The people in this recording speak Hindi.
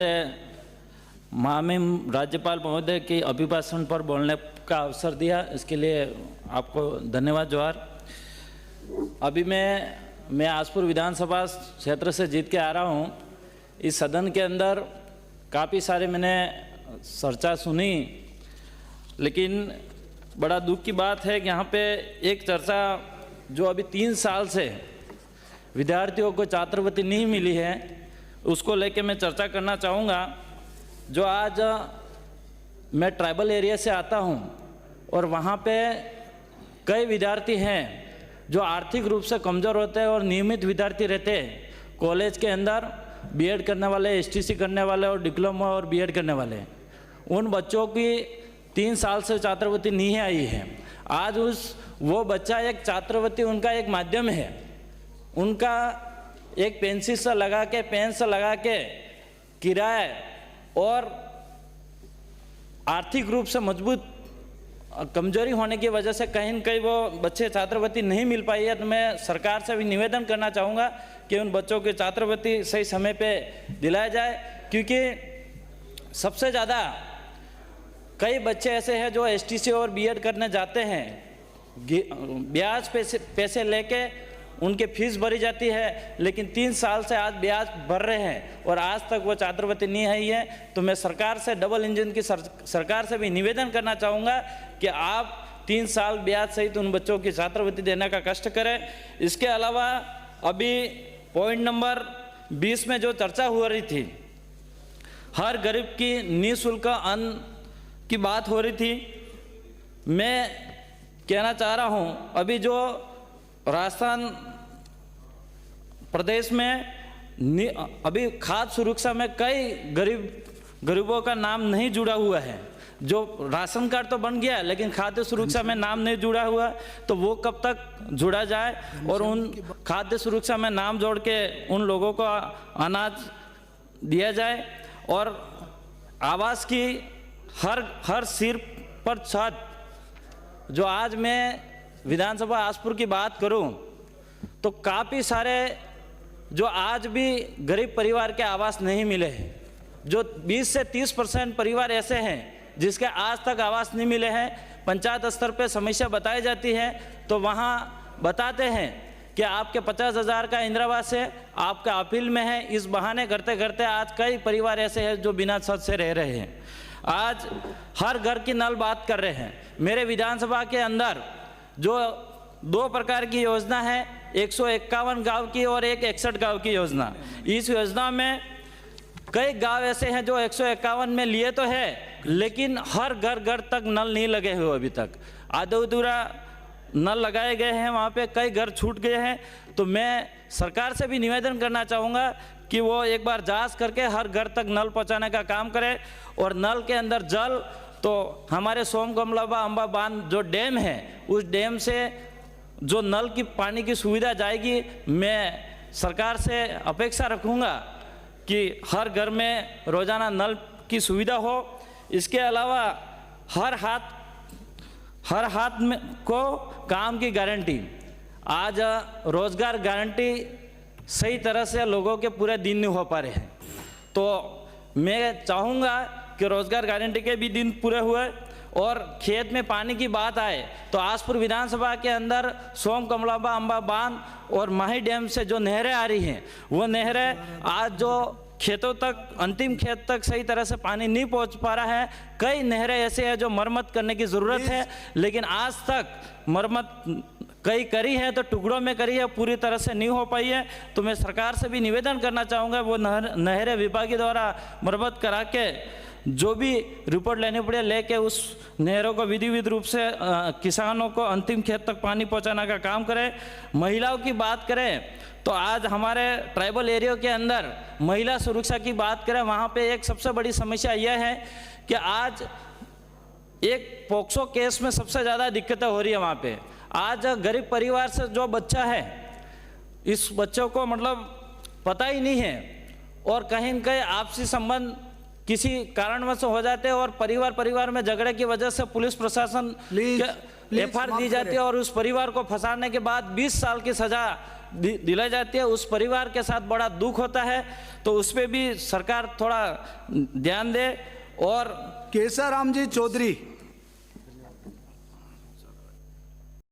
माननीय राज्यपाल महोदय के अभिभाषण पर बोलने का अवसर दिया, इसके लिए आपको धन्यवाद। जोहार। अभी मैं आसपुर विधानसभा क्षेत्र से जीत के आ रहा हूँ। इस सदन के अंदर काफ़ी सारे मैंने चर्चा सुनी, लेकिन बड़ा दुख की बात है कि यहाँ पे एक चर्चा जो अभी 3 साल से विद्यार्थियों को छात्रवृत्ति नहीं मिली है, उसको लेके मैं चर्चा करना चाहूँगा। जो आज मैं ट्राइबल एरिया से आता हूँ और वहाँ पे कई विद्यार्थी हैं जो आर्थिक रूप से कमज़ोर होते हैं और नियमित विद्यार्थी रहते हैं। कॉलेज के अंदर बीएड करने वाले, एसटीसी करने वाले और डिप्लोमा और बीएड करने वाले, उन बच्चों की 3 साल से छात्रवृत्ति नहीं आई है। आज वो बच्चा एक छात्रवृत्ति उनका एक माध्यम है, उनका एक पेंसिल से लगा के, पेन से लगा के किराए और आर्थिक रूप से मजबूत कमजोरी होने की वजह से कहीं न कहीं वो बच्चे छात्रवृत्ति नहीं मिल पाई है। तो मैं सरकार से भी निवेदन करना चाहूँगा कि उन बच्चों की छात्रवृत्ति सही समय पे दिलाया जाए, क्योंकि सबसे ज़्यादा कई बच्चे ऐसे हैं जो एसटीसी और बीएड करने जाते हैं, ब्याज पैसे लेके उनके फीस भरी जाती है, लेकिन 3 साल से आज ब्याज भर रहे हैं और आज तक वो छात्रवृत्ति नहीं आई है। तो मैं सरकार से, डबल इंजन की सरकार से भी निवेदन करना चाहूँगा कि आप 3 साल ब्याज सहित उन बच्चों की छात्रवृत्ति देने का कष्ट करें। इसके अलावा अभी पॉइंट नंबर 20 में जो चर्चा हो रही थी, हर गरीब की निःशुल्क अन्न की बात हो रही थी। मैं कहना चाह रहा हूँ, अभी जो राजस्थान प्रदेश में अभी खाद्य सुरक्षा में कई गरीबों का नाम नहीं जुड़ा हुआ है। जो राशन कार्ड तो बन गया है, लेकिन खाद्य सुरक्षा में नाम नहीं जुड़ा हुआ, तो वो कब तक जुड़ा जाए और उन खाद्य सुरक्षा में नाम जोड़ के उन लोगों को अनाज दिया जाए। और आवास की हर सिर पर छत, जो आज मैं विधानसभा आसपुर की बात करूं तो काफ़ी सारे जो आज भी गरीब परिवार के आवास नहीं मिले हैं, जो 20 से 30% परिवार ऐसे हैं जिसके आज तक आवास नहीं मिले हैं। पंचायत स्तर पे समस्या बताई जाती है तो वहाँ बताते हैं कि आपके 50,000 का इंदिरा आवास है, आपका अपील में है। इस बहाने करते करते आज कई परिवार ऐसे हैं जो बिना छत से रह रहे हैं। आज हर घर की नल बात कर रहे हैं। मेरे विधानसभा के अंदर जो 2 प्रकार की योजना है, 151 गांव की और एक 61 गांव की योजना। इस योजना में कई गांव ऐसे हैं जो 151 में लिए तो है, लेकिन हर घर तक नल नहीं लगे हुए अभी तक। आधा अधूरा नल लगाए गए हैं, वहाँ पे कई घर छूट गए हैं। तो मैं सरकार से भी निवेदन करना चाहूँगा कि वो एक बार जांच करके हर घर तक नल पहुँचाने का काम करे। और नल के अंदर जल तो हमारे सोमकमलाबा अंबा बांध जो डैम है, उस डैम से जो नल की पानी की सुविधा जाएगी, मैं सरकार से अपेक्षा रखूँगा कि हर घर में रोज़ाना नल की सुविधा हो। इसके अलावा हर हाथ में को काम की गारंटी, आज रोज़गार गारंटी सही तरह से लोगों के पूरे दिन नहीं हो पा रहे हैं। तो मैं चाहूँगा कि रोज़गार गारंटी के भी दिन पूरे हुए। और खेत में पानी की बात आए तो आसपुर विधानसभा के अंदर सोमकमलाबा अंबा बांध और माही डैम से जो नहरें आ रही हैं, वो नहरें आज जो खेतों तक, अंतिम खेत तक सही तरह से पानी नहीं पहुंच पा रहा है। कई नहरें ऐसे हैं जो मरम्मत करने की ज़रूरत है, लेकिन आज तक मरम्मत कई करी है तो टुकड़ों में करी है, पूरी तरह से नहीं हो पाई है। तो मैं सरकार से भी निवेदन करना चाहूँगा, वो नहरें विभाग के द्वारा मरम्मत करा के जो भी रिपोर्ट लेनी पड़े लेके उस नहरों को विधिवत रूप से किसानों को अंतिम खेत तक पानी पहुंचाने का काम करें। महिलाओं की बात करें तो आज हमारे ट्राइबल एरिया के अंदर महिला सुरक्षा की बात करें, वहाँ पे एक सबसे बड़ी समस्या यह है कि आज एक पोक्सो केस में सबसे ज़्यादा दिक्कतें हो रही है वहाँ पे। आज गरीब परिवार से जो बच्चा है, इस बच्चों को मतलब पता ही नहीं है और कहीं न कहीं आपसी संबंध किसी कारणवश हो जाते हैं और परिवार में झगड़े की वजह से पुलिस प्रशासन प्लीज एफआईआर दी समाप्त जाती है करें। और उस परिवार को फंसाने के बाद 20 साल की सजा दिलाई जाती है। उस परिवार के साथ बड़ा दुख होता है, तो उस पर भी सरकार थोड़ा ध्यान दे। और केसाराम जी चौधरी,